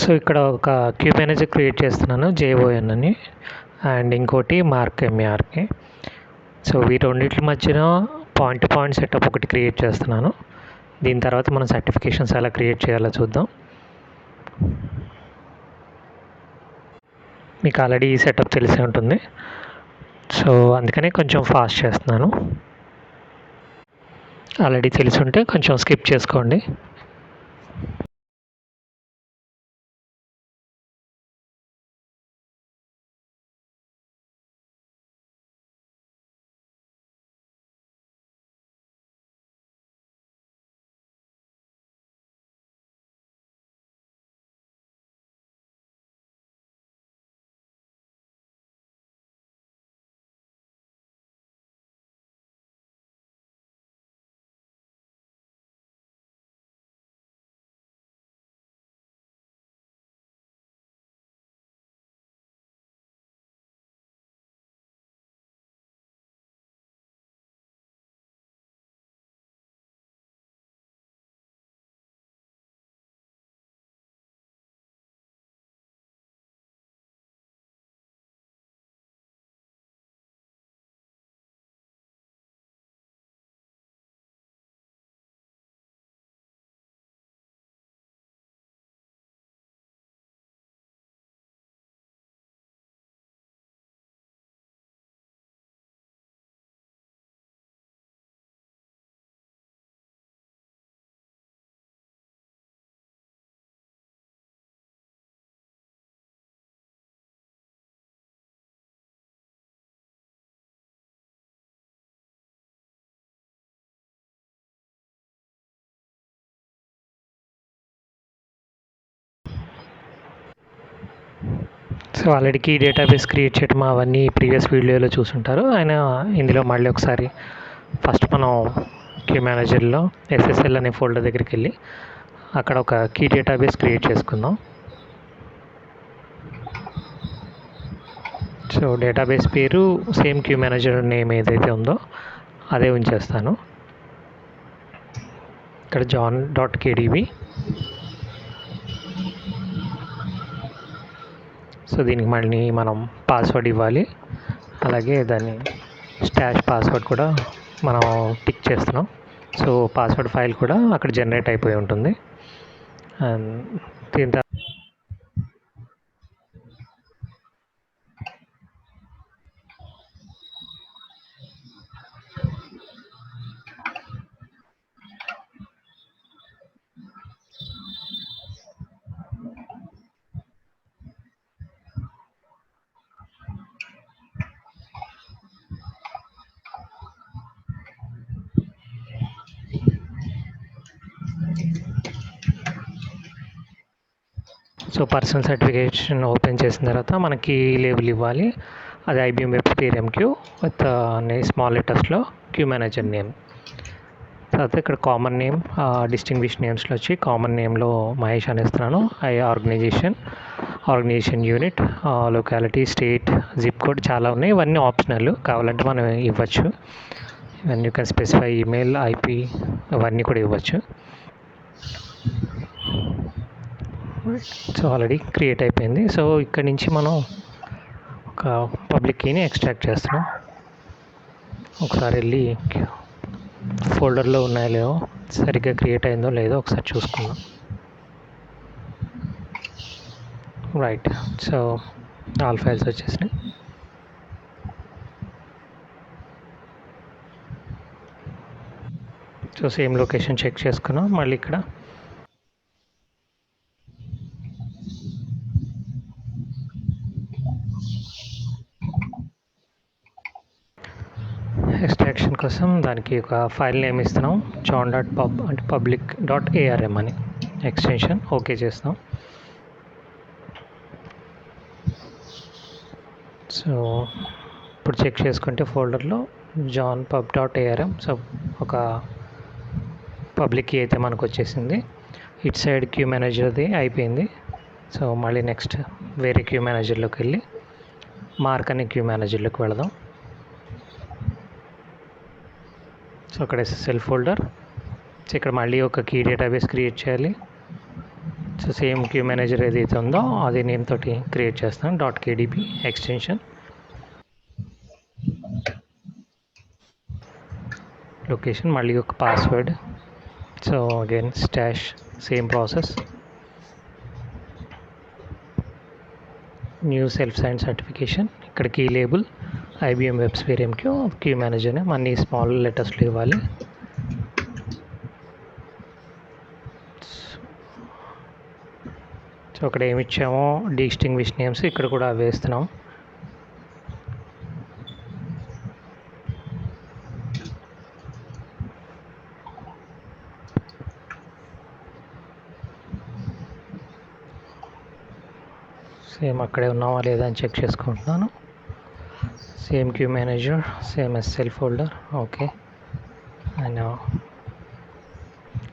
So ఇక్కడ ఒక queue manager create చేస్తున్నాను JON అని, అండ్ ఇంకోటి మార్క్ MERK. సో వీటన్నిటి మధ్యన పాయింట్ టు పాయింట్ సెటప్ ఒకటి క్రియేట్ చేస్తున్నాను. దీని తర్వాత మనం సర్టిఫికేషన్స్ ఎలా క్రియేట్ చేయాలో చూద్దాం. మీకు ఆల్రెడీ ఈ సెటప్ తెలిసే ఉంటుంది, సో అందుకనే కొంచెం ఫాస్ట్ చేస్తున్నాను. ఆల్రెడీ తెలిసి ఉంటే కొంచెం స్కిప్ చేసుకోండి. So already key database create చేయడం అవన్నీ ప్రీవియస్ వీడియోలో చూసుంటారు. ఆయన ఇందులో మళ్ళీ ఒకసారి ఫస్ట్ మనం క్యూ మేనేజర్లో SSL అనే ఫోల్డర్ దగ్గరికి వెళ్ళి అక్కడ ఒక కీ డేటాబేస్ క్రియేట్ చేసుకుందాం. సో డేటాబేస్ పేరు సేమ్ క్యూ మేనేజర్ నేమ్ ఏదైతే ఉందో అదే ఉంచేస్తాను. ఇక్కడ john.kdb. సో దీనికి మళ్ళీ మనం పాస్వర్డ్ ఇవ్వాలి, అలాగే దాన్ని స్టాష్ పాస్వర్డ్ కూడా మనం టిక్ చేస్తున్నాం. సో పాస్వర్డ్ ఫైల్ కూడా అక్కడ జనరేట్ అయిపోయి ఉంటుంది. అండ్ దీని తర్వాత సో పర్సనల్ సర్టిఫికేషన్ ఓపెన్ చేసిన తర్వాత మనకి లేబుల్ ఇవ్వాలి. అది IBM WebSphere MQ with small లెటర్స్లో క్యూ మేనేజర్ నేమ్. తర్వాత ఇక్కడ కామన్ నేమ్, డిస్టింగ్విష్ నేమ్స్లో వచ్చి కామన్ నేమ్లో మహేష్ అనేస్తున్నాను. Organisation unit, locality, state, zip code చాలా ఉన్నాయి. ఇవన్నీ ఆప్షనల్, కావాలంటే మనం ఇవ్వచ్చు. ఇవన్నీ you can specify email, IP ఇవన్నీ కూడా ఇవ్వచ్చు. సో ఆల్రెడీ క్రియేట్ అయిపోయింది. సో ఇక్కడ నుంచి మనం ఒక పబ్లిక్ కీని ఎక్స్ట్రాక్ట్ చేస్తున్నాం. ఒకసారి వెళ్ళి ఫోల్డర్లో ఉన్నాయో లేవో, సరిగ్గా క్రియేట్ అయిందో లేదో ఒకసారి చూసుకుందాం. రైట్, సో ఆల్ ఫైల్స్ వచ్చేసినాయి. సో సేమ్ లొకేషన్ చెక్ చేసుకున్నాం. మళ్ళీ ఇక్కడ ఎక్స్ట్రాక్షన్ కోసం దానికి ఒక ఫైల్ నేమ్ ఇస్తున్నాం, john.pub అంటే public.arm అని ఎక్స్టెన్షన్. ఓకే చేస్తాం. సో ఇప్పుడు చెక్ చేసుకుంటే ఫోల్డర్లో johnpub.arm, సో ఒక పబ్లిక్ కీ అయితే మనకు వచ్చేసింది. ఇట్ సైడ్ క్యూ మేనేజర్ది అయిపోయింది. సో మళ్ళీ నెక్స్ట్ వేరే క్యూ మేనేజర్లోకి వెళ్ళి మార్క్ అనే క్యూ మేనేజర్లోకి వెళదాం. సో అక్కడ SSL ఫోల్డర్. సో ఇక్కడ మళ్ళీ ఒక కీ డేటాబేస్ క్రియేట్ చేయాలి. సో సేమ్ క్యూ మేనేజర్ ఏదైతే ఉందో అది నేమ్ తోటి క్రియేట్ చేస్తాను. .kdb extension. లొకేషన్ మళ్ళీ ఒక password. So again stash, same process. New self sign certification. ఇక్కడ key label IBM WebSphere MQ queue manager అన్ని స్మాల్ లెటర్స్లో ఇవ్వాలి. సో అక్కడ ఏమి ఇచ్చామో డిస్టింగ్విష్ నేమ్స్ ఇక్కడ కూడా వేస్తున్నాం. సేమ్ అక్కడే ఉన్నామా లేదా అని చెక్ చేసుకుంటున్నాను. Same queue manager, same SL folder. Okay, and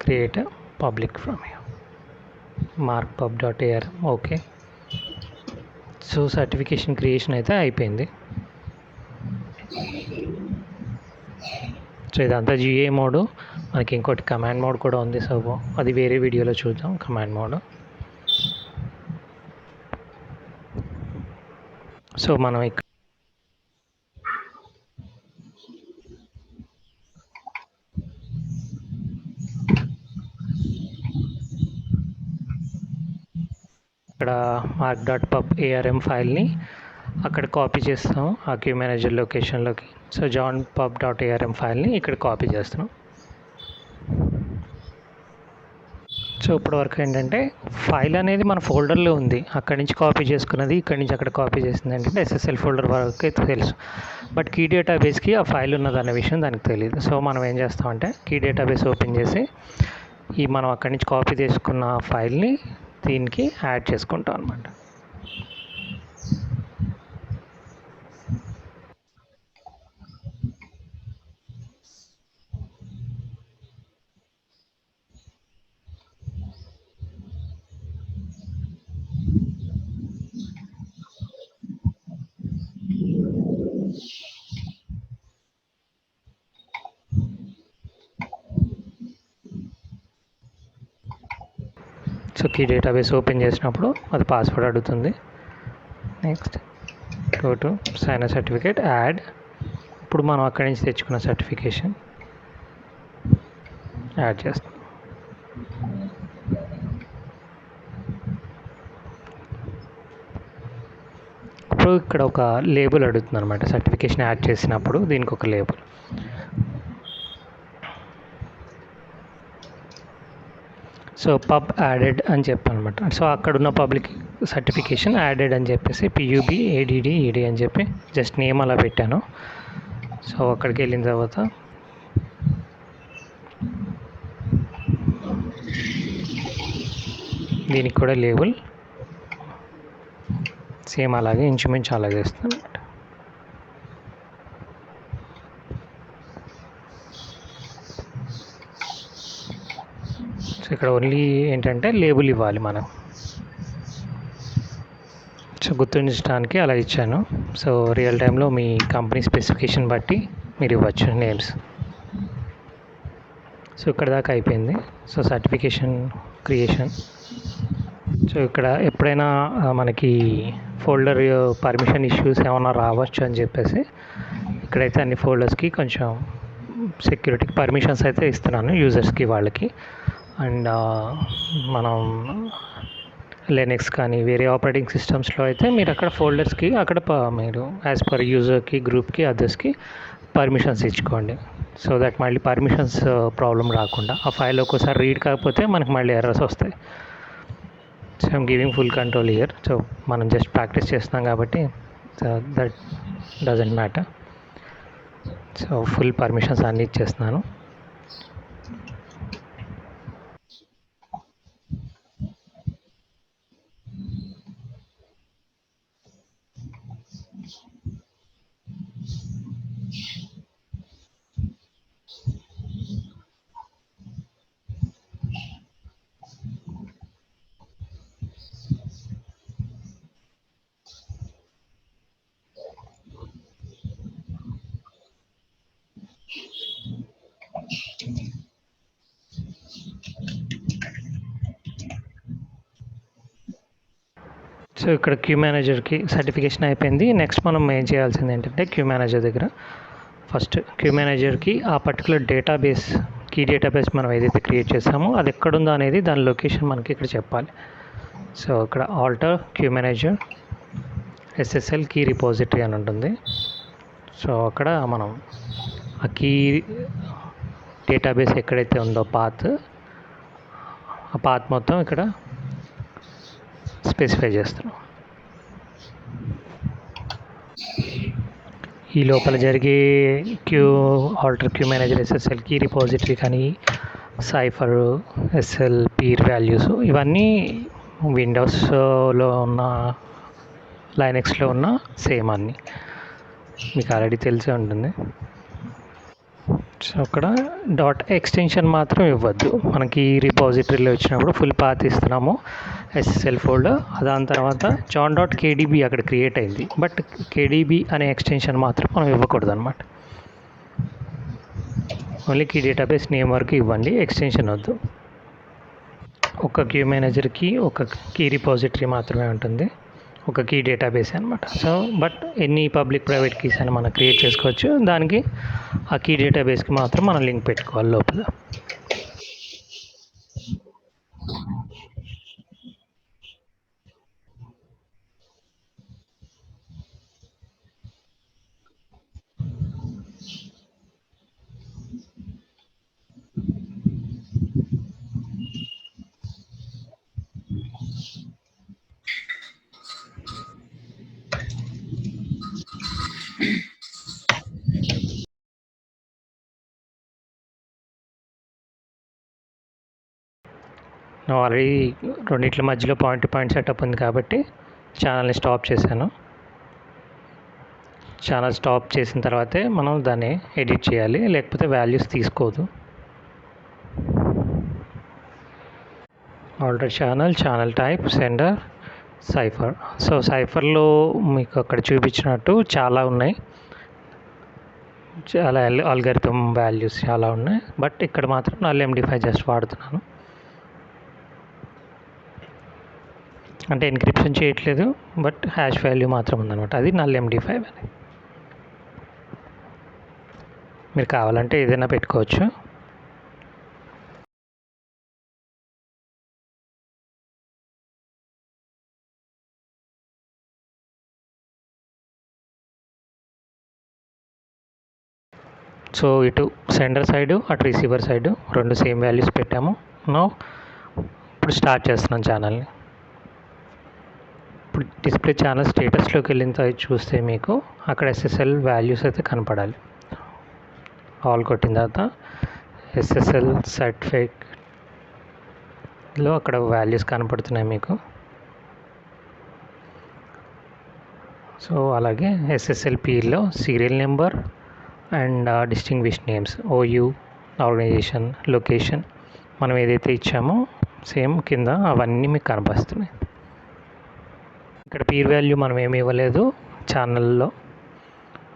create public from here, Mark pub.arm. Okay, so certification creation అయితే అయిపోయింది. సో ఇదంతా GA మోడ్. మనకి ఇంకోటి కమాండ్ మోడ్ కూడా ఉంది. సో అది వేరే వీడియోలో చూద్దాం. Command mode. సో మనం ఇక్కడ mark.pub.arm ఫైల్ని అక్కడ కాపీ చేస్తాం ఆ క్యూ మేనేజర్ లొకేషన్లోకి. సో johnpub.arm ఫైల్ని ఇక్కడ కాపీ చేస్తున్నాం. సో ఇప్పటివరకు ఏంటంటే ఫైల్ అనేది మన ఫోల్డర్లో ఉంది, అక్కడి నుంచి కాపీ చేసుకున్నది ఇక్కడి నుంచి అక్కడ కాపీ చేసింది ఏంటంటే SSL ఫోల్డర్ వరకు అయితే తెలుసు. బట్ కీ డేటాబేస్కి ఆ ఫైల్ ఉన్నదన్న విషయం దానికి తెలియదు. సో మనం ఏం చేస్తామంటే కీ డేటాబేస్ ఓపెన్ చేసి ఈ మనం అక్కడి నుంచి కాపీ చేసుకున్న ఫైల్ని దీనికి యాడ్ చేసుకుంటాం అన్నమాట. సో కీ డేటాబేస్ ఓపెన్ చేసినప్పుడు అది పాస్వర్డ్ అడుగుతుంది. Next go to sign certificate, add. ఇప్పుడు మనం అక్కడి నుంచి తెచ్చుకున్న సర్టిఫికేషన్ యాడ్ చేస్తాం. ఇప్పుడు ఇక్కడ ఒక లేబుల్ అడుగుతుంది అనమాట. సర్టిఫికేషన్ యాడ్ చేసినప్పుడు దీనికి ఒక లేబుల్. సో పబ్ యాడెడ్ అని చెప్పనమాట. సో అక్కడున్న పబ్లిక్ సర్టిఫికేషన్ యాడెడ్ అని చెప్పేసి PUBADDED అని చెప్పి జస్ట్ నేమ్ అలా పెట్టాను. సో అక్కడికి వెళ్ళిన తర్వాత దీనికి కూడా లేబుల్ సేమ్ అలాగే ఇంచుమించు అలాగే ఇస్తాను అనమాట. సో ఇక్కడ ఓన్లీ ఏంటంటే లేబుల్ ఇవ్వాలి మనం. సో గుర్తుంచడానికి అలా ఇచ్చాను. సో రియల్ టైంలో మీ కంపెనీ స్పెసిఫికేషన్ బట్టి మీరు ఇవ్వచ్చు నేమ్స్. సో ఇక్కడ దాకా అయిపోయింది. So certification creation. సో ఇక్కడ ఎప్పుడైనా మనకి ఫోల్డర్ పర్మిషన్ ఇష్యూస్ ఏమైనా రావచ్చు అని చెప్పేసి ఇక్కడైతే అన్ని ఫోల్డర్స్కి కొంచెం సెక్యూరిటీకి పర్మిషన్స్ అయితే ఇస్తున్నాను యూజర్స్కి వాళ్ళకి. అండ్ మనం లెనెక్స్ కానీ వేరే ఆపరేటింగ్ సిస్టమ్స్లో అయితే మీరు అక్కడ ఫోల్డర్స్కి అక్కడ మీరు యాజ్ పర్ యూజర్కి, గ్రూప్కి, అదర్స్కి పర్మిషన్స్ ఇచ్చుకోండి. సో దట్ మళ్ళీ పర్మిషన్స్ ప్రాబ్లం రాకుండా. ఆ ఫైల్ ఒక్కోసారి రీడ్ కాకపోతే మనకి మళ్ళీ ఎర్రర్స్ వస్తాయి. So I'm giving full control here. So మనం జస్ట్ ప్రాక్టీస్ చేస్తున్నాం కాబట్టి that doesn't matter. So full permissions అన్నీ ఇచ్చేస్తున్నాను. సో ఇక్కడ క్యూ మేనేజర్కి సర్టిఫికేషన్ అయిపోయింది. నెక్స్ట్ మనం ఏం చేయాల్సింది ఏంటంటే క్యూ మేనేజర్ దగ్గర ఫస్ట్ క్యూ మేనేజర్కి ఆ పర్టికులర్ డేటాబేస్ కీ డేటాబేస్ మనం ఏదైతే క్రియేట్ చేసామో అది ఎక్కడుందో అనేది దాని లొకేషన్ మనకి ఇక్కడ చెప్పాలి. సో ఇక్కడ alter queue manager SSL key repository అని ఉంటుంది. సో అక్కడ మనం ఆ కీ డేటాబేస్ ఎక్కడైతే ఉందో ఆ పాత్ మొత్తం ఇక్కడ స్పెసిఫై చేస్తున్నాం. ఈ లోపల జరిగే alter queue manager SSL key repository కానీ సైఫర్ ఎస్ఎల్ పీర్ వాల్యూస్ ఇవన్నీ విండోస్లో ఉన్న లైనక్స్లో ఉన్న సేమ్ అన్నీ మీకు ఆల్రెడీ తెలిసే ఉంటుంది. సో అక్కడ డాట్ ఎక్స్టెన్షన్ మాత్రం ఇవ్వద్దు. మనకి రిపోజిటరీలో వచ్చినప్పుడు ఫుల్ పాత్ ఇస్తున్నాము ఎస్ఎస్ఎల్ ఫోల్డర్. దాని తర్వాత john.kdb అక్కడ క్రియేట్ అయింది, బట్ కేడీబీ అనే ఎక్స్టెన్షన్ మాత్రం మనం ఇవ్వకూడదు అనమాట. ఓన్లీ కీ డేటాబేస్ నేమ్ వరకు ఇవ్వండి, ఎక్స్టెన్షన్ వద్దు. ఒక క్యూ మేనేజర్కి ఒక కీ రిపోజిటరీ మాత్రమే ఉంటుంది, ఒక కీ డేటాబేస్ అనమాట. సో బట్ ఎన్ని పబ్లిక్ ప్రైవేట్ కీస్ అని మనం క్రియేట్ చేసుకోవచ్చు. దానికి ఆ కీ డేటాబేస్కి మాత్రం మనం లింక్ పెట్టుకోవాలి లోపల. ఆల్రెడీ రెండిట్ల మధ్యలో పాయింట్ టు పాయింట్ సెటప్ ఉంది కాబట్టి ఛానల్ని స్టాప్ చేశాను. ఛానల్ స్టాప్ చేసిన తర్వాతే మనం దాన్ని ఎడిట్ చేయాలి, లేకపోతే వాల్యూస్ తీసుకోదు. Alter channel type sender cipher. So సైఫర్లో మీకు అక్కడ చూపించినట్టు చాలా ఉన్నాయి, చాలా అల్గారిథం వాల్యూస్ చాలా ఉన్నాయి. బట్ ఇక్కడ మాత్రం నల్ MD5 జస్ట్ వాడుతున్నాను. అంటే ఎన్క్రిప్షన్ చేయట్లేదు, బట్ హ్యాష్ వాల్యూ మాత్రం ఉందన్నమాట. అది నల్ MD5 అని. మీరు కావాలంటే ఏదైనా పెట్టుకోవచ్చు. సో ఇటు సెండర్ సైడు అటు రిసీవర్ సైడు రెండు సేమ్ వాల్యూస్ పెట్టాము. ఇప్పుడు స్టార్ట్ చేస్తున్నాం ఛానల్ని. ఇప్పుడు డిస్ప్లే ఛానల్ స్టేటస్లోకి వెళ్ళిన తర్వాత చూస్తే మీకు అక్కడ SSL వాల్యూస్ అయితే కనపడాలి. ఆల్ కొట్టిన తర్వాత SSL సర్టిఫికేట్లో అక్కడ వాల్యూస్ కనపడుతున్నాయి మీకు. సో అలాగే SSLPలో serial number and distinguish names, OU, organisation, location మనం ఏదైతే ఇచ్చామో సేమ్ కింద అవన్నీ మీకు కనిపిస్తున్నాయి. ఇక్కడ పీర్ వాల్యూ మనం ఏమి ఇవ్వలేదు ఛానల్లో,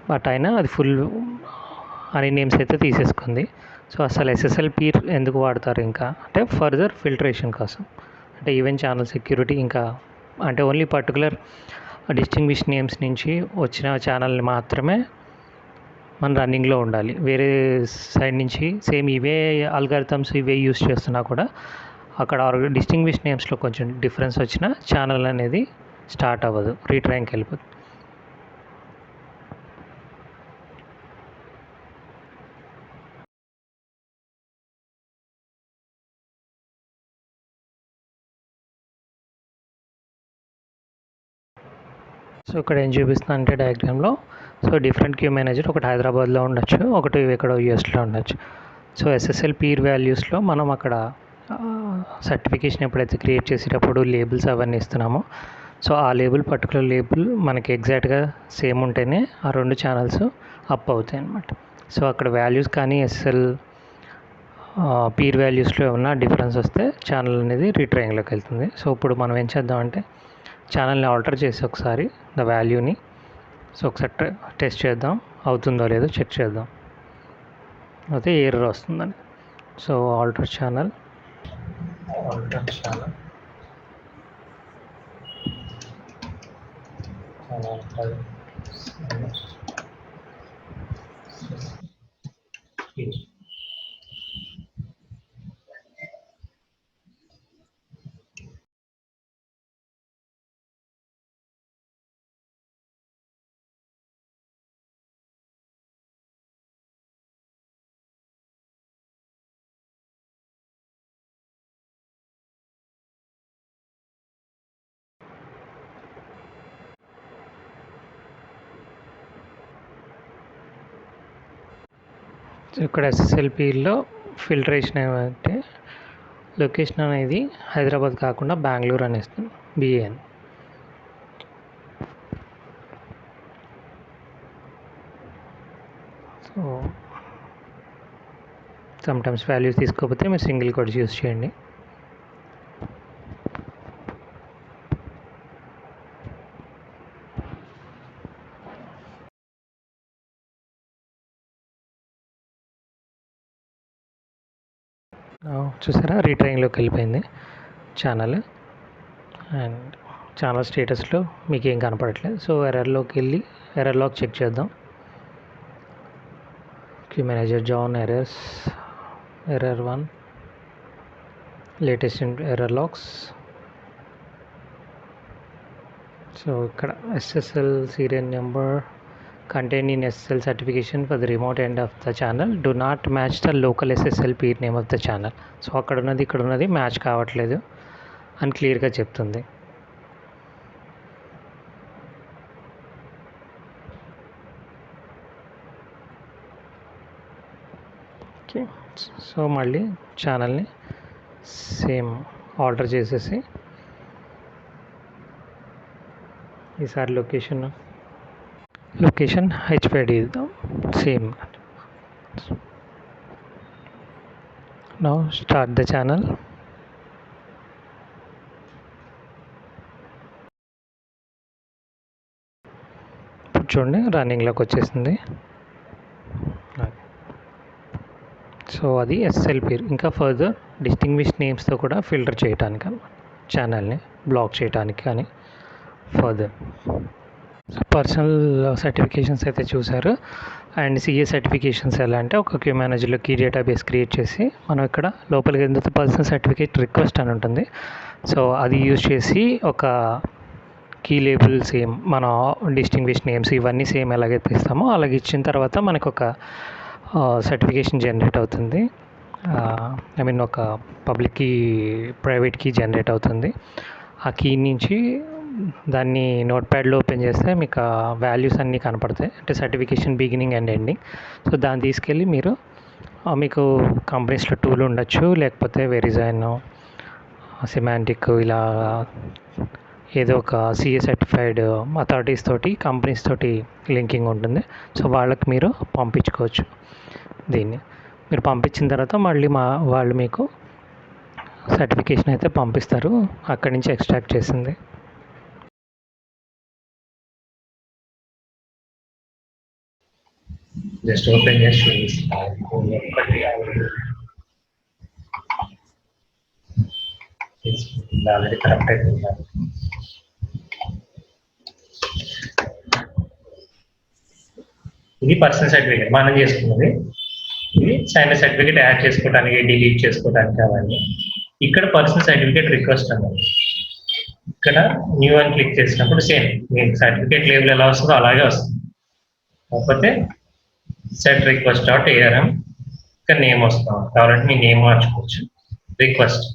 బట్ అయినా అది ఫుల్ అనే నేమ్స్ అయితే తీసేసుకుంది. సో అసలు SSL పీర్ ఎందుకు వాడతారు ఇంకా అంటే ఫర్దర్ ఫిల్టరేషన్ కోసం, అంటే ఈవెన్ ఛానల్ సెక్యూరిటీ, ఇంకా అంటే ఓన్లీ పర్టికులర్ డిస్టింగ్విష్ నేమ్స్ నుంచి వచ్చిన ఛానల్ని మాత్రమే మన రన్నింగ్లో ఉండాలి. వేరే సైడ్ నుంచి సేమ్ ఇవే అల్గారిథమ్స్ ఇవే యూస్ చేస్తున్నా కూడా అక్కడ డిస్టింగ్విష్ నేమ్స్లో కొంచెం డిఫరెన్స్ వచ్చినా ఛానల్ అనేది స్టార్ట్ అవ్వదు, రీట్రైన్కి వెళ్ళిపోతుంది. సో ఇక్కడ ఏం చూపిస్తున్నా అంటే డయాగ్రామ్లో, సో డిఫరెంట్ క్యూ మేనేజర్ ఒకటి హైదరాబాద్లో ఉండొచ్చు, ఒకటి ఎక్కడో యూఎస్లో ఉండొచ్చు. సో SSL పీర్ వాల్యూస్లో మనం అక్కడ సర్టిఫికేషన్ ఎప్పుడైతే క్రియేట్ చేసేటప్పుడు లేబుల్స్ అవన్నీ ఇస్తున్నామో, సో ఆ పర్టికులర్ లేబుల్ మనకి ఎగ్జాక్ట్గా సేమ్ ఉంటేనే ఆ రెండు ఛానల్స్ అప్ అవుతాయి అన్నమాట. సో అక్కడ వాల్యూస్ కానీ SSL పీర్ వాల్యూస్లో ఏమన్నా డిఫరెన్స్ వస్తే ఛానల్ అనేది రీట్రైన్లోకి వెళ్తుంది. సో ఇప్పుడు మనం ఏం చేద్దామంటే ఛానల్ని ఆల్టర్ చేసి ఒకసారి ద వాల్యూని, సో ఒకసారి టెస్ట్ చేద్దాం అవుతుందో లేదో చెక్ చేద్దాం, అయితే ఎర్రర్ వస్తుందని. సో ఆల్టర్ ఛానల్ ఇక్కడ ఎస్ఎస్ఎల్పిలో ఫిల్టరేషన్ ఏమంటే లొకేషన్ అనేది హైదరాబాద్ కాకుండా బెంగళూరు అనేస్తుంది బిఏఎన్. సో సమ్టైమ్స్ వాల్యూస్ తీసుకోకపోతే మీరు సింగిల్ కోడ్స్ యూస్ చేయండి. చూసారా రీట్రైన్లోకి వెళ్ళిపోయింది ఛానల్, అండ్ ఛానల్ స్టేటస్లో మీకు ఏం కనపడట్లేదు. సో ఎర్రర్లోకి వెళ్ళి ఎర్రర్ లాగ్ చెక్ చేద్దాం. Queue manager John errors, error 1, latest error logs. So ఇక్కడ SSL serial number contained in SSL certification for the remote end of the channel do not match the local SSL peer name of the channel. So అక్కడ ఉన్నది ఇక్కడ ఉన్నది match కావట్లేదు అని క్లియర్గా చెప్తుంది. Okay, so మళ్ళీ ఛానల్ని సేమ్ ఆర్డర్ చేసేసి ఈసారి లొకేషన్ హెచ్పైడ్ ఇద్దాం same. Now start the channel. ఇప్పుడు చూడండి రన్నింగ్లోకి వచ్చేసింది. సో అది ఎస్ఎల్ పేరు. ఇంకా ఫర్దర్ డిస్టింగ్విష్ నేమ్స్తో కూడా ఫిల్టర్ చేయడానికి అన్నమాట, ఛానల్ని బ్లాక్ చేయడానికి కానీ ఫర్దర్. పర్సనల్ సర్టిఫికేషన్స్ అయితే చూసారు. అండ్ సిఏ సర్టిఫికేషన్స్ ఎలా అంటే ఒక క్యూ మేనేజర్లో కీ డేటాబేస్ క్రియేట్ చేసి మనం ఇక్కడ లోపలికి ఎందుకు పర్సనల్ సర్టిఫికేట్ రిక్వెస్ట్ అని ఉంటుంది. సో అది యూజ్ చేసి ఒక కీ లేబుల్ సేమ్ మన డిస్టింగ్విష్ నేమ్స్ ఇవన్నీ సేమ్ ఎలాగైతే ఇస్తామో అలాగే ఇచ్చిన తర్వాత మనకు ఒక సర్టిఫికేషన్ జనరేట్ అవుతుంది. ఐ మీన్ ఒక public key private key generate అవుతుంది. ఆ కీ నుంచి దాన్ని నోట్ ప్యాడ్లో ఓపెన్ చేస్తే మీకు ఆ వాల్యూస్ అన్నీ కనపడతాయి, అంటే certification beginning and ending. So దాన్ని తీసుకెళ్ళి మీరు మీకు కంపెనీస్లో టూల్ ఉండొచ్చు, లేకపోతే వెరిజైన్, సిమాంటిక్ ఇలా ఏదో ఒక సిఏ సర్టిఫైడ్ అథారిటీస్ తోటి కంపెనీస్ తోటి లింకింగ్ ఉంటుంది. సో వాళ్ళకి మీరు పంపించుకోవచ్చు. దీన్ని మీరు పంపించిన తర్వాత మళ్ళీ వాళ్ళు మీకు సర్టిఫికేషన్ అయితే పంపిస్తారు అక్కడి నుంచి ఎక్స్ట్రాక్ట్ చేసింది. జస్ట్ ఓపెన్ చేసి ఆల్రెడీ కరెక్ట్ అయిపోయింది. ఇది పర్సనల్ సర్టిఫికేట్ మనం చేసుకున్నది. ఇది సైన్ సర్టిఫికేట్ యాడ్ చేసుకోవడానికి, డిలీట్ చేసుకోవడానికి అవన్నీ. ఇక్కడ పర్సనల్ సర్టిఫికేట్ రిక్వెస్ట్ అన్నది. ఇక్కడ న్యూ అని క్లిక్ చేసినప్పుడు సేమ్ మీకు సర్టిఫికేట్ లేబుల్ ఎలా వస్తుందో అలాగే వస్తుంది. కాకపోతే సెట్ రిక్వెస్ట్ డాట్ ఏఆర్ఎం ఇక్కడ నేమ్ వస్తాం కాబట్టి మీ నేమ్ మార్చుకోవచ్చు. రిక్వెస్ట్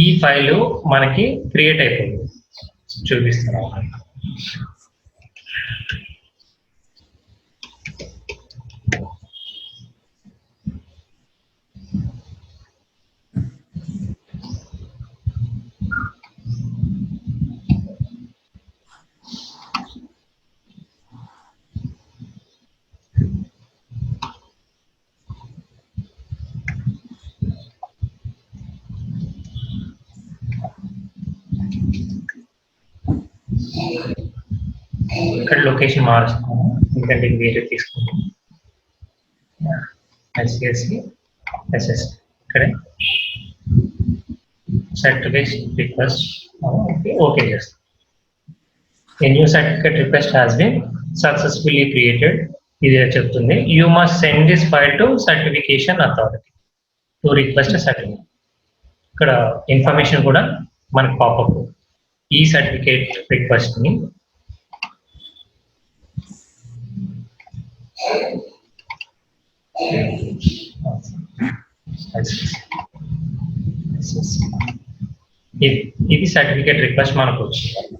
ఈ ఫైల్ మనకి క్రియేట్ అయిపోయింది, చూపిస్తాను. ఇక్కడ లొకేషన్ మారుస్తాము, ఎందుకంటే వేరే తీసుకుంటాం. ఎస్ఎస్సి ఎస్ఎస్ ఇక్కడే సర్టిఫికేట్ రిక్వెస్ట్ ఓకే చేస్తాం. A new certificate request has been successfully created. ఇది చెప్తుంది. You must send this file to certification authority to request a certificate. ఇక్కడ ఇన్ఫర్మేషన్ కూడా మనకు పాపప్ ఈ సర్టిఫికేట్ రిక్వెస్ట్ ని ఇది సర్టిఫికేట్ రిక్వెస్ట్ మనకు వచ్చింది.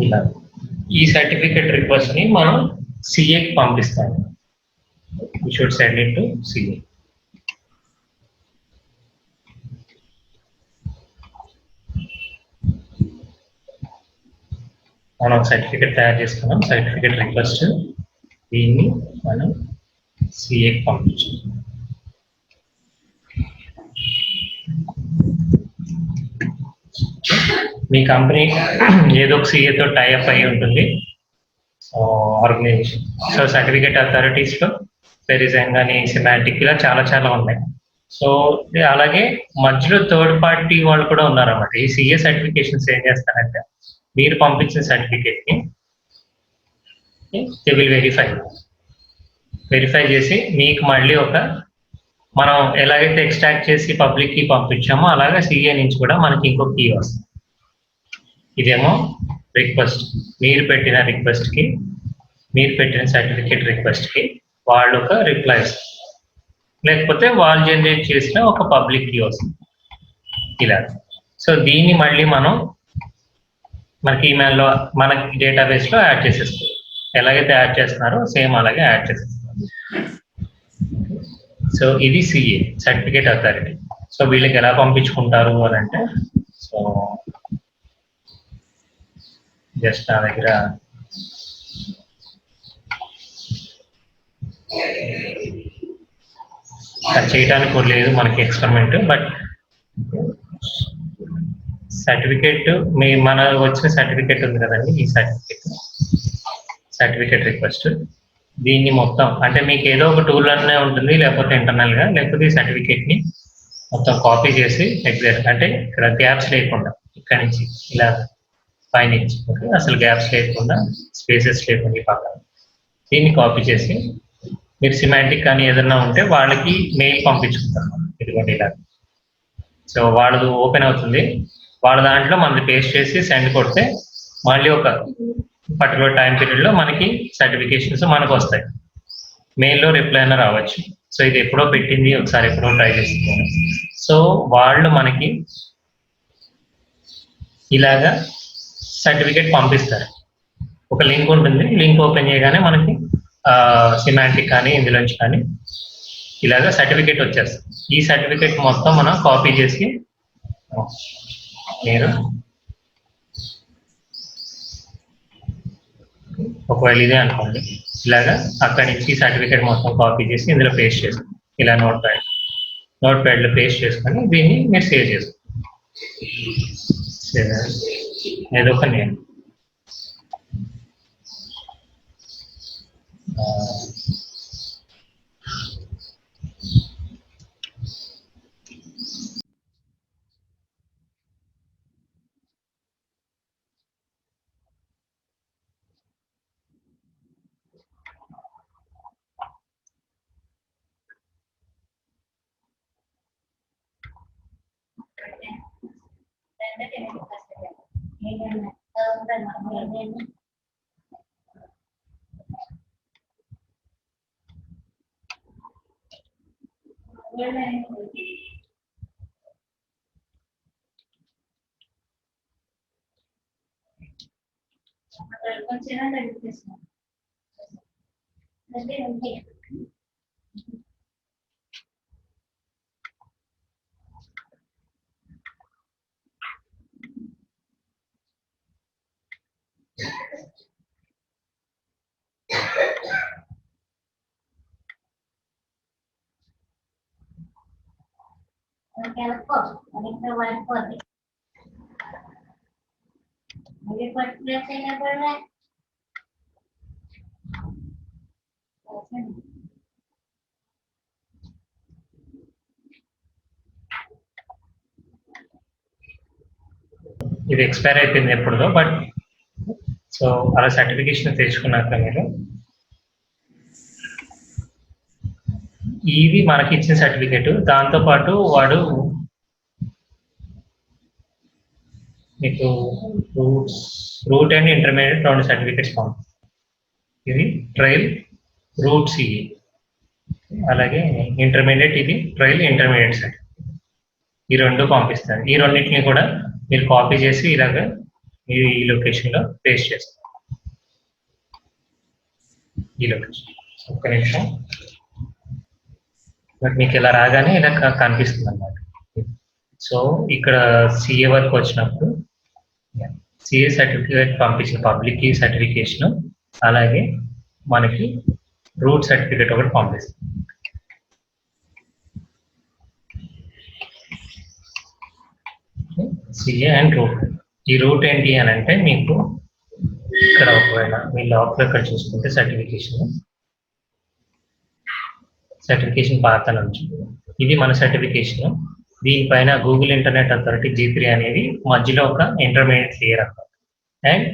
ఇలా ఈ సర్టిఫికేట్ రిక్వెస్ట్ ని మనం సిఏకి పంపిస్తాము. We should send it to CA. మనం సర్టిఫికేట్ తయారు చేసుకున్నాం. సర్టిఫికేట్ రిక్వెస్ట్ దీన్ని మనం సిఏకి పంపించాం. మీ కంపెనీ ఏదో ఒక సిఏతో టైఅప్ అయి ఉంటుంది ఆర్గనైజేషన్. సో సర్టిఫికేట్ అథారిటీస్ లో పెరిజన్ కానీ సిమాంటిక్ ఇలా చాలా చాలా ఉన్నాయి. సో అలాగే మధ్యలో థర్డ్ పార్టీ వాళ్ళు కూడా ఉన్నారన్నమాట. ఈ సిఏ సర్టిఫికేషన్స్ ఏం చేస్తారంటే మీరు పంపించిన సర్టిఫికేట్ ని దే విల్ వెరిఫై చేసి మీకు మళ్ళీ ఒక మనం ఎలాగైతే ఎక్స్ట్రాక్ట్ చేసి పబ్లిక్ కి పంపించామో అలాగే సిఏ నుంచి కూడా మనకి ఇంకో కీ వస్తుంది. ఇదేమో రిక్వెస్ట్, మీరు పెట్టిన రిక్వెస్ట్ కి, మీరు పెట్టిన సర్టిఫికేట్ రిక్వెస్ట్ కి వాళ్ళు ఒక రిప్లై ఇస్తారు, లేకపోతే వాళ్ళు జనరేట్ చేసిన ఒక పబ్లిక్ కీ వస్తుంది ఇలా. సో దీన్ని మళ్ళీ మనం మనకి ఈమెయిల్లో మనకి డేటాబేస్ లో యాడ్ చేసేస్తాం. ఎలాగైతే యాడ్ చేస్తున్నారో సేమ్ అలాగే యాడ్ చేసేస్తాం. సో ఇది సిఏ సర్టిఫికేట్ అథారిటీ. సో వీళ్ళకి ఎలా పంపించుకుంటారు అని అంటే, సో జస్ట్ నా దగ్గర చేయడానికి కూడా లేదు మనకి ఎక్స్పెరిమెంట్. బట్ సర్టిఫికేట్ మన వచ్చిన సర్టిఫికేట్ ఉంది కదండి, ఈ సర్టిఫికేట్ రిక్వెస్ట్ దీన్ని మొత్తం అంటే మీకు ఏదో ఒక టూల్ అనే ఉంటుంది, లేకపోతే ఇంటర్నల్ గా, లేకపోతే ఈ సర్టిఫికేట్ ని మొత్తం కాపీ చేసి ఎగ్జాక్ట్ అంటే ఇక్కడ గ్యాప్స్ లేకుండా ఇక్కడ నుంచి ఇలా పైనుంచి అసలు గ్యాప్స్ లేకుండా స్పేసెస్ లేకుండా పక్కన దీన్ని కాపీ చేసి మీరు సిమాంటిక్ కానీ ఏదన్నా ఉంటే వాళ్ళకి మెయిల్ పంపించుకుంటారు. ఇదిగోండి ఇలా. సో వాళ్ళది ఓపెన్ అవుతుంది, వాళ్ళ దాంట్లో మనది పేస్ట్ చేసి సెండ్ కొడితే మళ్ళీ ఒక పర్టికులర్ టైం పీరియడ్ లో మనకి సర్టిఫికేషన్స్ మనకు వస్తాయి. మెయిల్లో రిప్లై అయినా రావచ్చు. సో ఇది ఎప్పుడో పెట్టింది, ఒకసారి ఎప్పుడో ట్రై చేస్తున్నాను. సో వాళ్ళు మనకి ఇలాగా సర్టిఫికేట్ పంపిస్తారు. ఒక లింక్ ఉంటుంది, లింక్ ఓపెన్ చేయగానే మనకి సిమాంటిక్ కానీ ఇందులోంచి కానీ ఇలాగా సర్టిఫికేట్ వచ్చేస్తుంది. ఈ సర్టిఫికేట్ మొత్తం మనం కాపీ చేసి నేను ఒకవేళ ఇదే అనుకోండి, ఇలాగా అక్కడి నుంచి సర్టిఫికేట్ మొత్తం కాపీ చేసి ఇందులో పేస్ట్ చేస్తాం. ఇలా నోట్ ప్యాడ్ లో పేస్ట్ చేసుకొని దీన్ని మీరు సేవ్ చేసుకోండి. ఏదో ఒక నేను ఇది ఎక్స్పైర్ అయిపోయింది ఎప్పుడుదో. బట్ సో అలా సర్టిఫికేషన్ తెచ్చుకున్నాక మీరు ఇది మనకి ఇచ్చిన సర్టిఫికేట్, దాంతోపాటు వాడు మీకు రూట్ అండ్ ఇంటర్మీడియట్ 2 సర్టిఫికేట్స్ పంపిస్తారు. ఇది ట్రయల్ రూట్ సిఏ, అలాగే ఇంటర్మీడియట్ ఇది ట్రయల్ ఇంటర్మీడియట్ సర్టిఫికేట్. ఈ 2 పంపిస్తారు. ఈ రెండింటిని కూడా మీరు కాపీ చేసి ఇలాగ మీరు ఈ లొకేషన్లో పేస్ట్ చేస్తారు. ఈ లొకేషన్ ఒక్క నిమిషం. బట్ మీకు ఇలా రాగానే ఇలా కనిపిస్తుంది అన్నమాట. సో ఇక్కడ సిఏ వరకు వచ్చినప్పుడు సిఏ సర్టిఫికేట్ పంపించిన పబ్లిక్ కీ సర్టిఫికేషన్, అలాగే మనకి రూట్ సర్టిఫికేట్ ఒకటి పంపిస్తుంది. CA and root. ఈ రూట్ ఏంటి అని అంటే మీకు ఇక్కడ ఒకవేళ మీ లాక్లో ఇక్కడ చూసుకుంటే సర్టిఫికేషన్ పాత నుంచి ఇది మన సర్టిఫికేషన్. దీనిపైన గూగుల్ ఇంటర్నెట్ అథారిటీ G3 అనేది మధ్యలో ఒక ఇంటర్మీడియట్ లేయర్ అన్నమాట. అండ్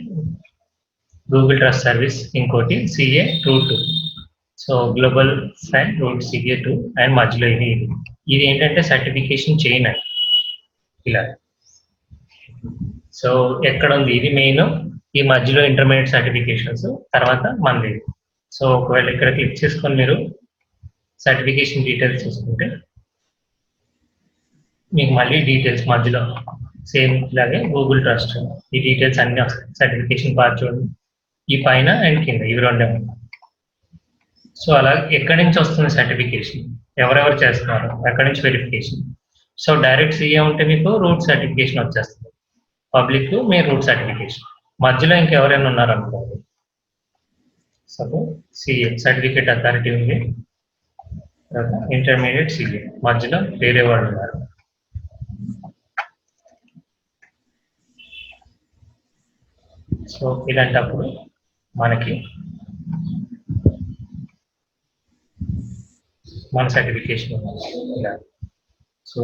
గూగుల్ ట్రస్ట్ సర్వీస్ ఇంకోటి CA root 2. So global side root CA 2 and మధ్యలో ఇది ఏంటంటే సర్టిఫికేషన్ చైన్ అని ఇలా. సో ఎక్కడ ఉంది ఇది మెయిన్, ఈ మధ్యలో ఇంటర్మీడియట్ సర్టిఫికేషన్స్, తర్వాత మనది. సో ఒకవేళ ఇక్కడ క్లిక్ చేసుకొని మీరు సర్టిఫికేషన్ డీటెయిల్స్ చూసుకుంటే మీకు మళ్ళీ డీటెయిల్స్ మధ్యలో సేమ్ ఇలాగే గూగుల్ ట్రస్ట్ ఈ డీటెయిల్స్ అన్ని వస్తాయి. సర్టిఫికేషన్ పార్ట్ చూడండి, ఈ పైన అండ్ కింద ఇవి 2 ఉన్నాయి. సో అలా ఎక్కడి నుంచి వస్తుంది సర్టిఫికేషన్, ఎవరెవరు చేస్తున్నారు, ఎక్కడి నుంచి వెరిఫికేషన్. సో డైరెక్ట్ సిఏ ఉంటే మీకు రూట్ సర్టిఫికేషన్ వచ్చేస్తుంది, పబ్లిక్ మీ రూట్ సర్టిఫికేషన్. మధ్యలో ఇంకెవరైనా ఉన్నారు అనుకోండి, సపోజ్ సిఏ సర్టిఫికేట్ అథారిటీ ఉంది, ఇంటర్మీడియట్ సిఏ మధ్యలో వేరే వాళ్ళు ఉన్నారు. సో ఇలాంటప్పుడు మనకి మన సర్టిఫికేషన్ ఇలా. సో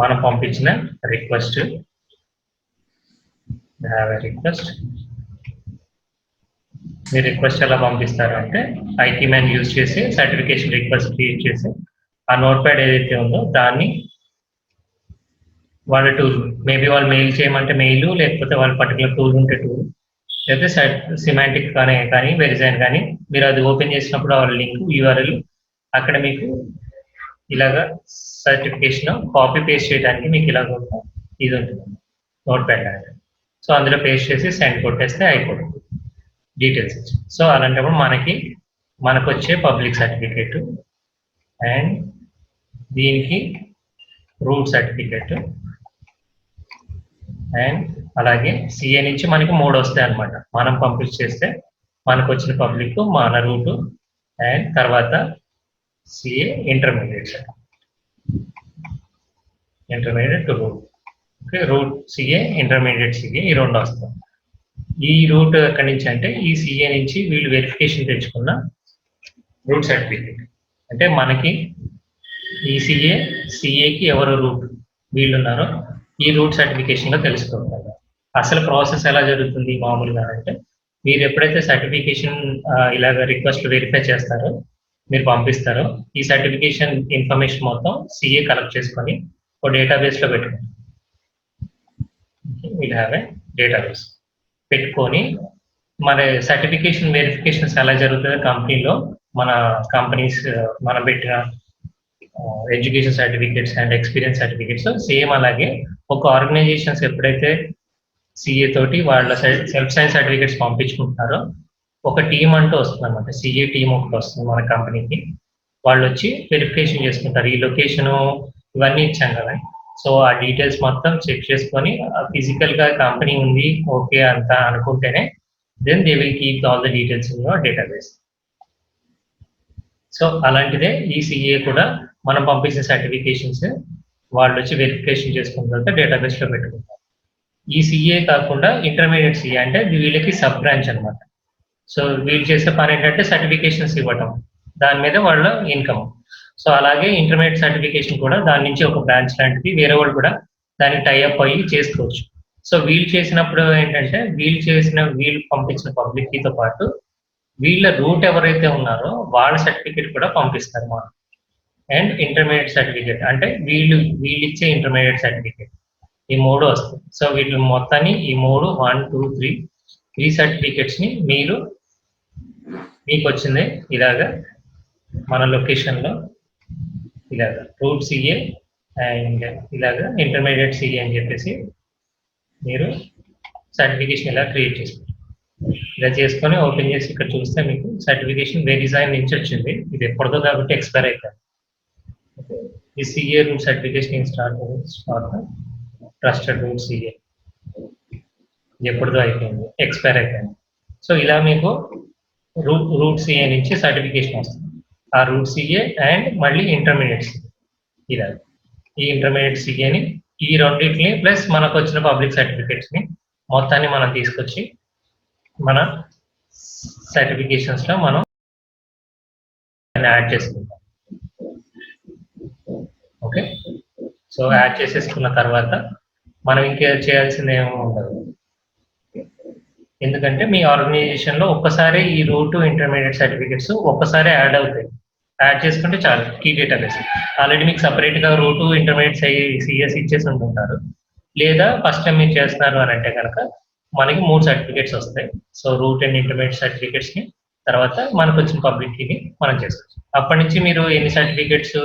మనం పంపించిన రిక్వెస్ట్ మీరు రిక్వెస్ట్ ఎలా పంపిస్తారు అంటే ఐటీ మ్యాన్ యూజ్ చేసి సర్టిఫికేషన్ రిక్వెస్ట్ క్రియేట్ చేసి ఆ నోట్ ప్యాడ్ ఏదైతే ఉందో దాన్ని వాళ్ళ టూల్, మేబీ వాళ్ళు మెయిల్ చేయమంటే మెయిల్, లేకపోతే వాళ్ళ పర్టికులర్ టూల్ ఉంటే టూల్, లేకపోతే సిమాంటిక్ కానీ వెరిజైన్ కానీ మీరు అది ఓపెన్ చేసినప్పుడు వాళ్ళ లింక్ యూఆర్ఎల్ అక్కడ మీకు ఇలాగా సర్టిఫికేషన్ కాపీ పేస్ట్ చేయడానికి మీకు ఇలాగ ఇది ఉంటుంది నోట్ ప్యాడ్ అనేది. సో అందులో పేస్ట్ చేసి సెండ్ కొట్టేస్తే అయిపోతుంది డీటెయిల్స్. సో అలాంటప్పుడు మనకు వచ్చే పబ్లిక్ సర్టిఫికేట్ అండ్ దీనికి రూట్ సర్టిఫికేట్ అండ్ అలాగే సిఏ నుంచి మనకి 3 వస్తాయి అన్నమాట. మనం పంపించేస్తే మనకు వచ్చిన పబ్లిక్, మన రూట్ అండ్ తర్వాత CA intermediate root. Okay, root CA intermediate CA ఈ 2 వస్తాయి. ఈ రూట్ ఎక్కడి నుంచి అంటే ఈ సిఏ నుంచి వీళ్ళు వెరిఫికేషన్ తెచ్చుకున్న రూట్ సర్టిఫికేట్. అంటే మనకి ఈ సిఏకి ఎవరు రూట్ వీళ్ళు ఉన్నారో ఈ రూట్ సర్టిఫికేషన్లో తెలుసుకోవాలి. అసలు ప్రాసెస్ ఎలా జరుగుతుంది మామూలుగా అంటే మీరు ఎప్పుడైతే సర్టిఫికేషన్ ఇలాగ రిక్వెస్ట్ వెరిఫై చేస్తారో మీరు పంపిస్తారో ఈ సర్టిఫికేషన్ ఇన్ఫర్మేషన్ మొత్తం సిఏ కలెక్ట్ చేసుకొని ఒక డేటాబేస్లో పెట్టుకుంటారు. విల్ హ్యావ్ ఏ డేటాబేస్ పెట్టుకొని మన సర్టిఫికేషన్ వెరిఫికేషన్స్ ఎలా జరుగుతుందో కంపెనీలో మన కంపెనీస్ మనం పెట్టిన education certificates and experience certificates same అలాగే ఒక ఆర్గనైజేషన్స్ ఎప్పుడైతే సిఏ తోటి వాళ్ళ సెల్ఫ్ సైన్స్ సర్టిఫికేట్స్ పంపించుకుంటున్నారో ఒక టీం అంటూ వస్తుంది అనమాట. సిఏ టీం ఒకటి వస్తుంది మన కంపెనీకి. వాళ్ళు వచ్చి వెరిఫికేషన్ చేసుకుంటారు. ఈ లొకేషను ఇవన్నీ ఇచ్చాం కదా, సో ఆ డీటెయిల్స్ మొత్తం చెక్ చేసుకొని ఫిజికల్ గా కంపెనీ ఉంది ఓకే అంత అనుకుంటేనే then they will keep all the details in your database. So అలాంటిదే ఈ సిఏ కూడా మనం పంపించిన సర్టిఫికేషన్స్ వాళ్ళు వచ్చి వెరిఫికేషన్ చేసుకున్న తర్వాత డేటాబేస్ లో పెట్టుకుంటారు. ఈ సిఏ కాకుండా ఇంటర్మీడియట్ సిఏ అంటే వీళ్ళకి సబ్ బ్రాంచ్ అనమాట. సో వీళ్ళు చేసే పని ఏంటంటే సర్టిఫికేషన్స్ ఇవ్వటం, దాని మీద వాళ్ళ ఇన్కమ్. సో అలాగే ఇంటర్మీడియట్ సర్టిఫికేషన్ కూడా దాని నుంచి ఒక బ్రాంచ్ లాంటిది, వేరే వాళ్ళు కూడా దానికి టైఅప్ అయ్యి చేసుకోవచ్చు. సో వీళ్ళు చేసినప్పుడు ఏంటంటే వీళ్ళు పంపించిన పబ్లిక్ కీతో పాటు వీళ్ళ రూట్ ఎవరైతే ఉన్నారో వాళ్ళ సర్టిఫికేట్ కూడా పంపిస్తారు మాకు. అండ్ ఇంటర్మీడియట్ సర్టిఫికేట్ అంటే వీళ్ళు ఇచ్చే ఇంటర్మీడియట్ సర్టిఫికేట్, ఈ 3 వస్తాయి. సో వీటి మొత్తాన్ని ఈ 3 1 2 3 సర్టిఫికేట్స్ ని మీకు వచ్చింది ఇలాగా మన లొకేషన్ లో ఇలాగా రూట్ సిఏ అండ్ ఇలాగా ఇంటర్మీడియట్ సిఏ అని చెప్పేసి మీరు సర్టిఫికేషన్ ఇలా క్రియేట్ చేసుకుంటారు. ఇలా చేసుకొని ఓపెన్ చేసి ఇక్కడ చూస్తే మీకు సర్టిఫికేషన్ వేరిజైన్ నుంచి వచ్చింది. ఇది ఎప్పటిదో కాబట్టి ఎక్స్పైర్ అయిపోయింది. ఈ CA root certification start trusted root CA ఎప్పటిదో అయిపోయింది, ఎక్స్పైర్ అయిపోయింది. సో ఇలా మీకు రూట్ సిఏ నుంచి సర్టిఫికేషన్ వస్తుంది. ఆ రూట్ సిఏ అండ్ మళ్ళీ ఇంటర్మీడియట్ సిఏ ఇలా ఈ ఇంటర్మీడియట్ సిఏని ఈ రెండింటిని ప్లస్ మనకు వచ్చిన పబ్లిక్ సర్టిఫికేట్స్ ని మొత్తాన్ని మనం తీసుకొచ్చి మన సర్టిఫికేషన్స్ లో మనం యాడ్ చేసుకుంటాం. ఓకే, సో యాడ్ చేసేసుకున్న తర్వాత మనం ఇంకా చేయాల్సింది ఏమో ఉండదు. ఎందుకంటే మీ ఆర్గనైజేషన్ లో ఒక్కసారి ఈ రూట్ ఇంటర్మీడియట్ సర్టిఫికేట్స్ ఒక్కసారి యాడ్ అవుతాయి. యాడ్ చేసుకుంటే చాలు కీ డేటాబేస్. ఆల్రెడీ మీకు సపరేట్ గా రూట్ ఇంటర్మీడియట్ సిఎస్ ఇచ్చేసి ఉంటుంటారు. లేదా ఫస్ట్ టైం మీరు చేస్తున్నారు అని అంటే కనుక మనకి 3 సర్టిఫికేట్స్ వస్తాయి. So root and intermediate certificates ని తర్వాత మనకు వచ్చిన పబ్లిక్ కీని మనం చేసుకోవచ్చు. అప్పటి నుంచి మీరు ఎన్ని సర్టిఫికేట్స్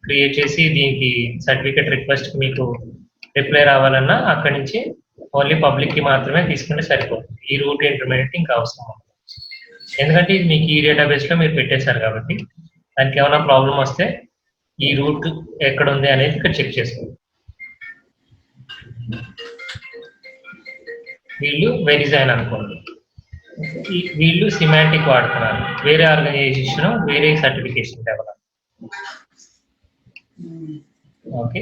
క్రియేట్ చేసి దీనికి సర్టిఫికేట్ రిక్వెస్ట్ మీకు రిప్లై రావాలన్నా అక్కడి నుంచి ఓన్లీ పబ్లిక్ కి మాత్రమే తీసుకుంటే సరిపోతుంది. ఈ రూట్ ఇంటర్మీడియట్ ఇంకా అవసరం. ఎందుకంటే ఇది మీకు ఈ డేటాబేస్ లో మీరు పెట్టేశారు కాబట్టి దానికి ఏమైనా ప్రాబ్లం వస్తే ఈ రూట్ ఎక్కడ ఉంది అనేది ఇక్కడ చెక్ చేసుకోండి. వీళ్ళు వెరిజైన్ అనుకోండి, వీళ్ళు సిమాంటిక్ వాడుతున్నారు, వేరే ఆర్గనైజేషన్ వేరే సర్టిఫికేషన్ డెవలప్. ఓకే,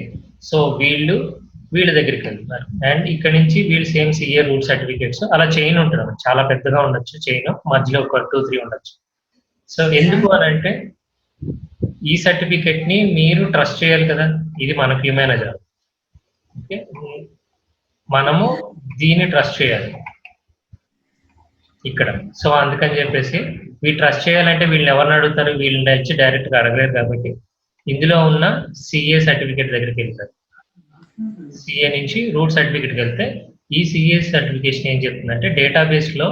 సో వీళ్ళ దగ్గరికి వెళ్తున్నారు అండ్ ఇక్కడ నుంచి వీళ్ళు సేమ్ సిఏ రూట్ సర్టిఫికేట్స్ అలా చైన్ ఉంటుంది. చాలా పెద్దగా ఉండొచ్చు చైన్, మధ్యలో ఒక 2 3 ఉండొచ్చు. సో ఎందుకు అని అంటే ఈ సర్టిఫికేట్ ని మీరు ట్రస్ట్ చేయాలి కదా, ఇది మన క్యూ మేనేజర్. ఓకే, మనము దీన్ని ట్రస్ట్ చేయాలి ఇక్కడ. సో అందుకని చెప్పేసి వీళ్ళు ట్రస్ట్ చేయాలంటే వీళ్ళని ఎవరిని అడుగుతారు, వీళ్ళని వచ్చి డైరెక్ట్ గా అడగలేరు కాబట్టి ఇందులో ఉన్న సిఏ సర్టిఫికేట్ దగ్గరికి వెళ్తారు. సిఏ నుంచి రూట్ సర్టిఫికేట్కి వెళ్తే ఈ సిఏ సర్టిఫికేషన్ ఏం చెప్తుందంటే డేటాబేస్ లో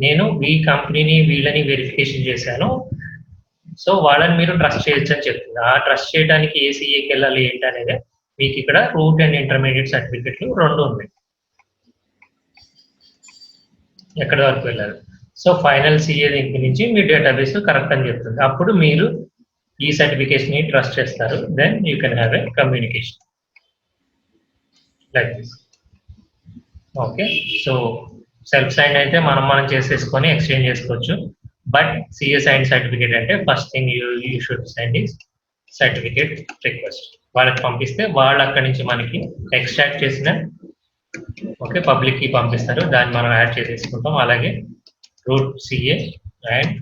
నేను ఈ కంపెనీని వీళ్ళని వెరిఫికేషన్ చేశాను, సో వాళ్ళని మీరు ట్రస్ట్ చేయొచ్చు అని చెప్తుంది. ఆ ట్రస్ట్ చేయడానికి ఏ సిఏకి వెళ్ళాలి ఏంటి అనేది మీకు ఇక్కడ రూట్ అండ్ ఇంటర్మీడియట్ సర్టిఫికేట్లు 2 ఉన్నాయి. ఎక్కడి వరకు వెళ్ళాలి. సో ఫైనల్ సిఏ దగ్గర నుంచి మీ డేటాబేస్ కరెక్ట్ అని చెప్తుంది. అప్పుడు మీరు ఈ సర్టిఫికేషన్ ని ట్రస్ట్ చేస్తారు. Then you can have a communication like this. Okay, so self sign అయితే మనం చేసేసుకొని ఎక్స్చేంజ్ చేసుకోవచ్చు. బట్ సిఏ సైన్ సర్టిఫికేట్ అంటే first thing you should send is certificate request. వాళ్ళకి పంపిస్తే వాళ్ళు అక్కడి నుంచి మనకి ఎక్స్ట్రాక్ట్ చేసిన ఓకే పబ్లిక్ కి పంపిస్తారు, దాన్ని మనం యాడ్ చేసేసుకుంటాం. అలాగే root CA and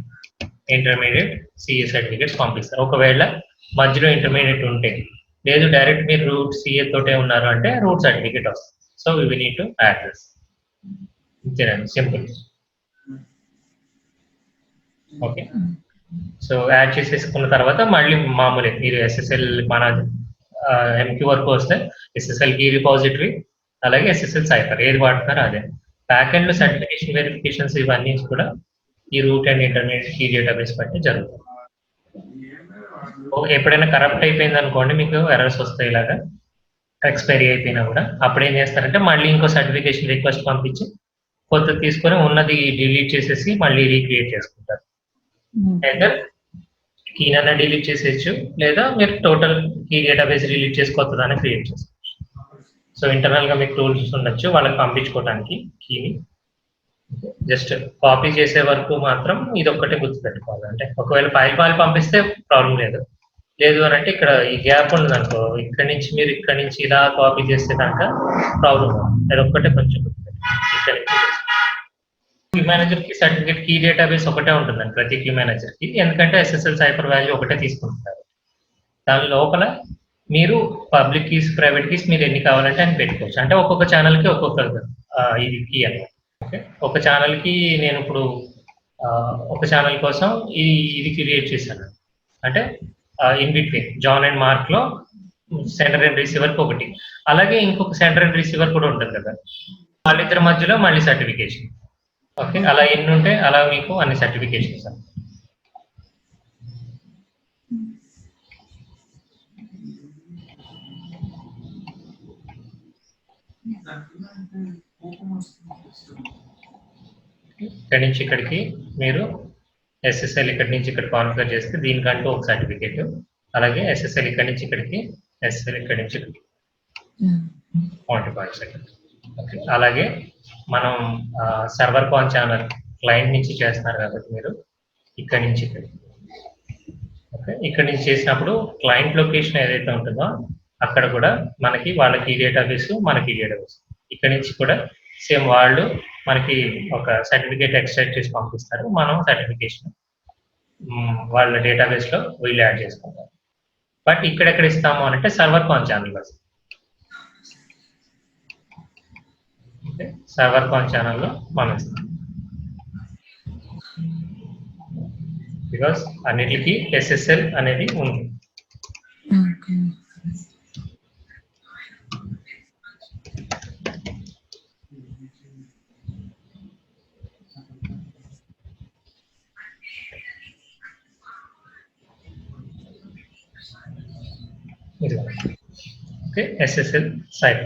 intermediate CA certificates పంపిస్తారు. ఒకవేళ మధ్యలో ఇంటర్మీడియట్ ఉంటే, లేదు డైరెక్ట్ మీరు రూట్ సిఏ తోటే ఉన్నారు అంటే రూట్ సర్టిఫికేట్ వస్తుంది. So we need to add this. ఇంతేనండి, సింపుల్. ఓకే, సో యాడ్ చేసేసుకున్న తర్వాత మళ్ళీ మామూలే మీరు ఎస్ఎస్ఎల్ మన ఎంక్యూ వరకు వస్తే ఎస్ఎస్ఎల్ కీ రిపాజిటరీ అలాగే ఎస్ఎస్ఎల్ సైఫర్ ఏది వాడుతున్నారో అదే. బ్యాక్ ఎండ్ లో సర్టిఫికేషన్ వెరిఫికేషన్స్ ఇవన్నీ కూడా ఈ root and intermediate key database బట్టి జరుగుతుంది. ఎప్పుడైనా కరప్ట్ అయిపోయింది అనుకోండి, మీకు ఎర్రర్స్ వస్తాయి ఇలాగా ఎక్స్పైరీ అయిపోయినా కూడా. అప్పుడు ఏం చేస్తారంటే మళ్ళీ ఇంకో సర్టిఫికేషన్ రిక్వెస్ట్ పంపించి కొత్తది తీసుకొని ఉన్నది డిలీట్ చేసేసి మళ్ళీ రీక్రియేట్ చేసుకుంటారు. అయితే కీనైనా డిలీట్ చేసేయచ్చు, లేదా మీరు టోటల్ కీ డేటాబేస్ డిలీట్ చేసి కొత్తదాన్ని క్రియేట్ చేసుకోవచ్చు. సో ఇంటర్నల్ గా మీకు టూల్స్ ఉండొచ్చు వాళ్ళకి పంపించుకోవడానికి కీని. జస్ట్ కాపీ చేసే వరకు మాత్రం ఇది ఒక్కటే గుర్తుపెట్టుకోవాలి. అంటే ఒకవేళ ఫైల్ పంపిస్తే ప్రాబ్లం లేదు, లేదు అని అంటే ఇక్కడ ఈ గ్యాప్ ఉంది అనుకో, ఇక్కడ నుంచి ఇలా కాపీ చేస్తే కనుక ప్రాబ్లం. అది ఒక్కటే కొంచెం గుర్తుపెట్టుకోవాలి. ఇక్కడ నుంచి క్యూ మేనేజర్ కి సర్టిఫికేట్ కీ డేటాబేస్ ఒకటే ఉంటుందండి ప్రతి క్యూ మేనేజర్ కి, ఎందుకంటే ఎస్ఎస్ఎల్ సైఫర్ వాల్యూ ఒకటే తీసుకుంటున్నారు. దాని లోపల మీరు పబ్లిక్ కీస్ ప్రైవేట్ కీస్ మీరు ఎన్ని కావాలంటే అని పెట్టుకోవచ్చు. అంటే ఒక్కొక్క ఛానల్కి ఒక్కొక్క ఇది కీ అన్నమాట. ఓకే, ఒక ఛానల్కి నేను ఇప్పుడు ఒక ఛానల్ కోసం ఇది క్రియేట్ చేశాను. అంటే in between John and Mark లో సెండర్ అండ్ రిసీవర్ ఒకటి, అలాగే ఇంకొక సెండర్ అండ్ రిసీవర్ కూడా ఉంటుంది కదా, వాళ్ళిద్దరి మధ్యలో మళ్ళీ సర్టిఫికేషన్. ఓకే, అలా ఎన్ని ఉంటే అలా మీకు అన్ని సర్టిఫికేషన్స్. ఇక్కడి నుంచి ఇక్కడికి మీరు ఎస్ఎస్ఎల్ ఇక్కడి నుంచి ఇక్కడ కాన్ఫిగర్ చేస్తే దీనికంటూ ఒక సర్టిఫికేట్, అలాగే ఎస్ఎస్ఎల్ ఇక్కడి నుంచి ఇక్కడికి, ఎస్ఎస్ఎల్ ఇక్కడి నుంచి ఇక్కడికి 40 సెకండ్స్. ఓకే, అలాగే మనం సర్వర్ కాన్ ఛానల్ క్లయింట్ నుంచి చేస్తున్నారు కాబట్టి మీరు ఇక్కడి నుంచి ఇక్కడికి. ఓకే, ఇక్కడి నుంచి చేసినప్పుడు క్లయింట్ లొకేషన్ ఏదైతే ఉంటుందో అక్కడ కూడా మనకి వాళ్ళకి డేటాబేస్, మనకి డేటాబేస్. ఇక్కడి నుంచి కూడా సేమ్ వాళ్ళు మనకి ఒక సర్టిఫికేట్ ఎక్స్ట్రాక్ట్ చేసి పంపిస్తారు, మనం సర్టిఫికేషన్ వాళ్ళ డేటాబేస్ లో వీళ్ళు యాడ్ చేసుకుంటారు. బట్ ఇక్కడెక్కడ ఇస్తాము అంటే server con channel. Okay, server con ఛానల్లో మనం ఇస్తాం. బికాస్ అన్నిటికీ ఎస్ఎస్ఎల్ అనేది ఉంది. Okay, SSL site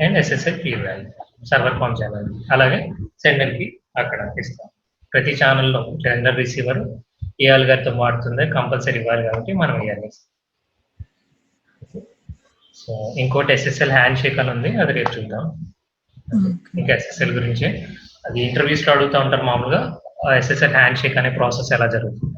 and SSL key value server con channel, అలాగే సెండర్ కి అక్కడ ఇస్తాం. ప్రతి ఛానల్లో సెండర్ రిసీవర్ ఏ అల్గారిథం వాడుతుందో కంపల్సరీ ఇవ్వాలి కాబట్టి మనం ఇవ్వాలి. సో ఇంకోటి ఎస్ఎస్ఎల్ హ్యాండ్ షేక్ అని ఉంది, అది రేపు చూద్దాం. ఇంకా ఎస్ఎస్ఎల్ గురించి అది ఇంటర్వ్యూస్ లో అడుగుతూ ఉంటారు మామూలుగా, ఎస్ఎస్ఎల్ హ్యాండ్ షేక్ అనే ప్రాసెస్ ఎలా జరుగుతుంది.